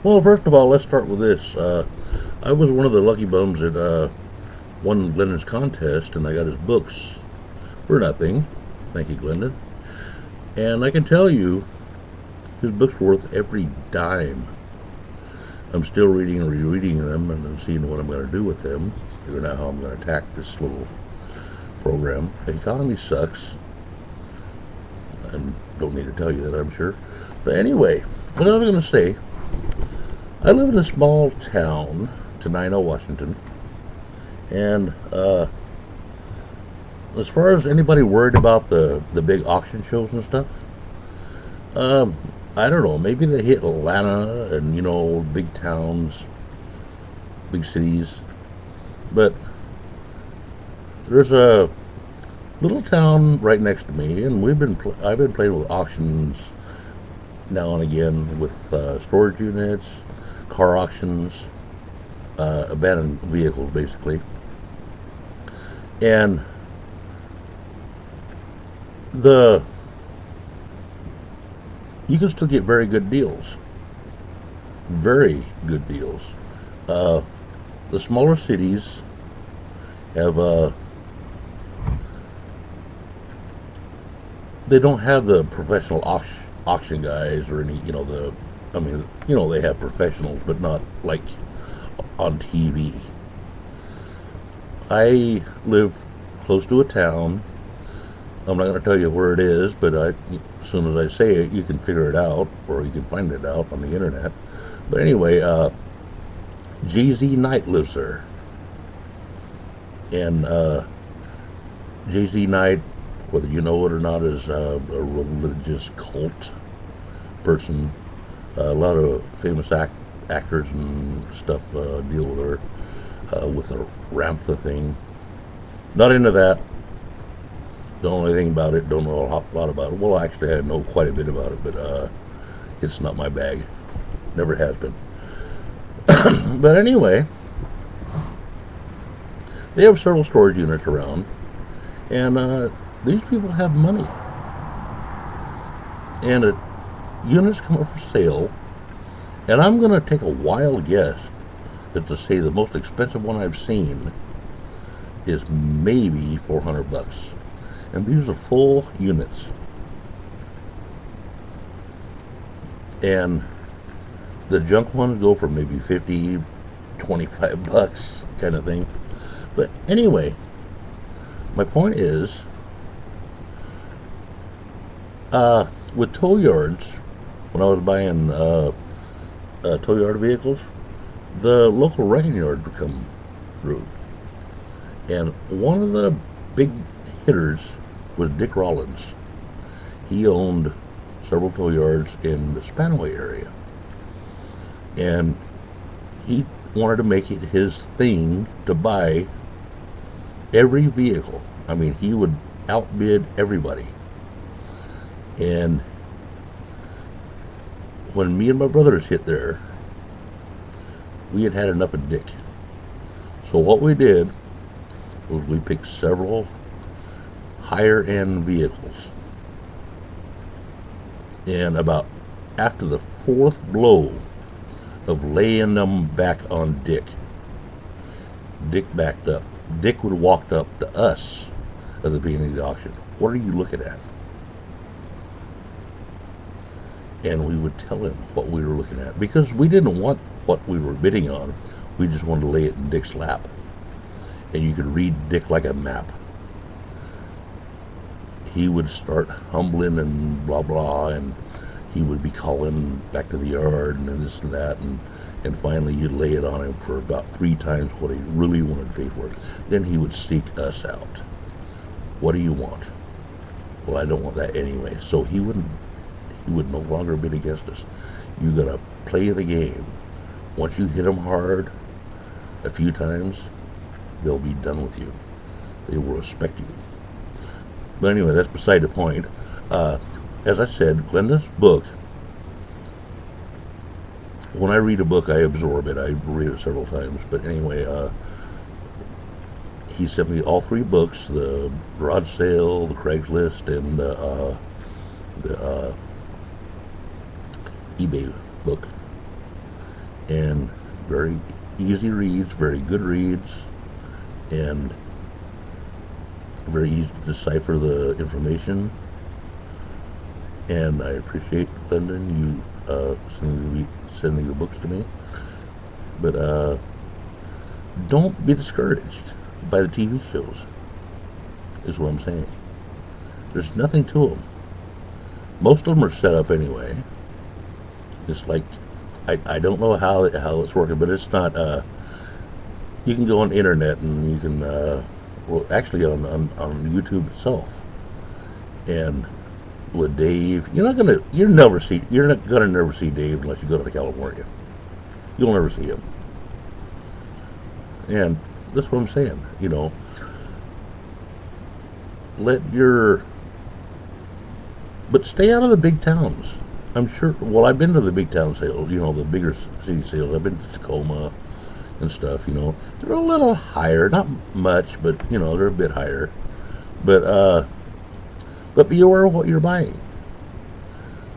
Well, first of all, let's start with this. I was one of the lucky bums that won Glendon's contest, and I got his books for nothing. Thank you, Glendon. And I can tell you, his books were worth every dime. I'm still reading and rereading them and then seeing what I'm going to do with them, figuring out how I'm going to attack this little program. The economy sucks. I don't need to tell you that, I'm sure. But anyway, what I was going to say, I live in a small town, Tenino, Washington, and as far as anybody worried about the big auction shows and stuff, um, I don't know. Maybe they hit Atlanta and big towns, big cities, but there's a little town right next to me, and I've been playing with auctions now and again with storage units, car auctions, abandoned vehicles, basically, and the you can still get very good deals, very good deals. Uh, the smaller cities have they don't have the professional auction guys or any the I mean they have professionals, but not like on TV. I live close to a town. I'm not going to tell you where it is, but as soon as I say it, you can figure it out, or you can find it out on the internet. But anyway, Jay-Z Knight lives there, and Jay-Z Knight, whether you know it or not, is a religious cult person. A lot of famous actors and stuff deal with the Ramtha thing. Not into that. Don't know anything about it. Don't know a lot about it. Well, actually, I know quite a bit about it, but it's not my bag. Never has been. But anyway, they have several storage units around, and these people have money. And units come up for sale, and I'm going to take a wild guess that to say the most expensive one I've seen is maybe $400. And these are full units. And the junk ones go for maybe 50, $25 kind of thing. But anyway, my point is, with tow yards, when I was buying tow yard vehicles, the local wrecking yard would come through. And one of the big hitters was Dick Rollins. He owned several tow yards in the Spanaway area. And he wanted to make it his thing to buy every vehicle. I mean, he would outbid everybody. And when me and my brothers hit there, we had had enough of Dick. So what we did was we picked several higher end vehicles, and about after the fourth blow of laying them back on Dick backed up. Dick would have walked up to us at the beginning of the auction. What are you looking at? And we would tell him what we were looking at, because we didn't want what we were bidding on. We just wanted to lay it in Dick's lap, and you could read Dick like a map. He would start humbling and blah blah, and he would be calling back to the yard and this and that, and finally you'd lay it on him for about 3 times what he really wanted to pay for it. Then he would seek us out. What do you want? Well, I don't want that anyway. So he would no longer bid against us. You gotta play the game. Once you hit them hard a few times, they'll be done with you. They will respect you. But anyway, that's beside the point. As I said, Glendon's book, when I read a book, I absorb it. I read it several times. But anyway, he sent me all 3 books, the garage sale, the Craigslist, and the eBay book. and very easy reads, very good reads, and very easy to decipher the information. And I appreciate, Glendon, you sending the books to me. But don't be discouraged by the TV shows, is what I'm saying. There's nothing to them. Most of them are set up anyway. It's like, I don't know how it's working, but it's not. You can go on the internet and you can, well, actually on YouTube itself, and with Dave, you're not gonna never see Dave unless you go to California. You'll never see him. And that's what I'm saying. Let your but stay out of the big towns. I'm sure. Well, I've been to the big town sales. The bigger city sales. I've been to Tacoma and stuff. They're a little higher, not much, but they're a bit higher. But be aware of what you're buying.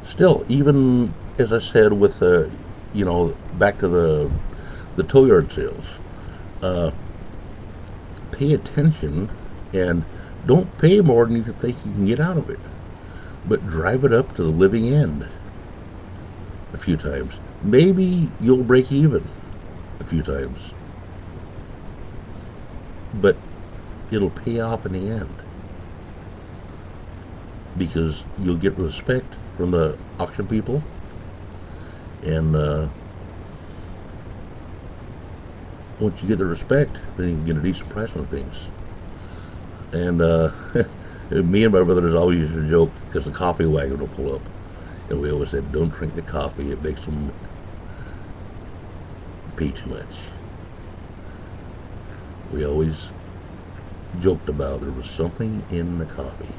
Still, even as I said with back to the tow yard sales, pay attention and don't pay more than you think you can get out of it, but drive it up to the living end a few times. Maybe you'll break even a few times, but it'll pay off in the end, because you'll get respect from the auction people, and once you get the respect, then you can get a decent price on things. And me and my brothers always used to joke, because the coffee wagon will pull up, and we always said, don't drink the coffee, it makes them pay too much. We always joked about there was something in the coffee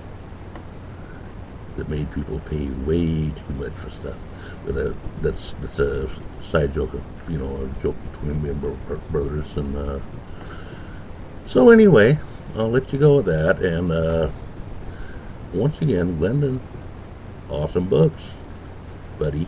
that made people pay way too much for stuff. But that's a side joke, a joke between me and brothers. And so anyway, I'll let you go with that. And once again, Glendon, awesome books, buddy.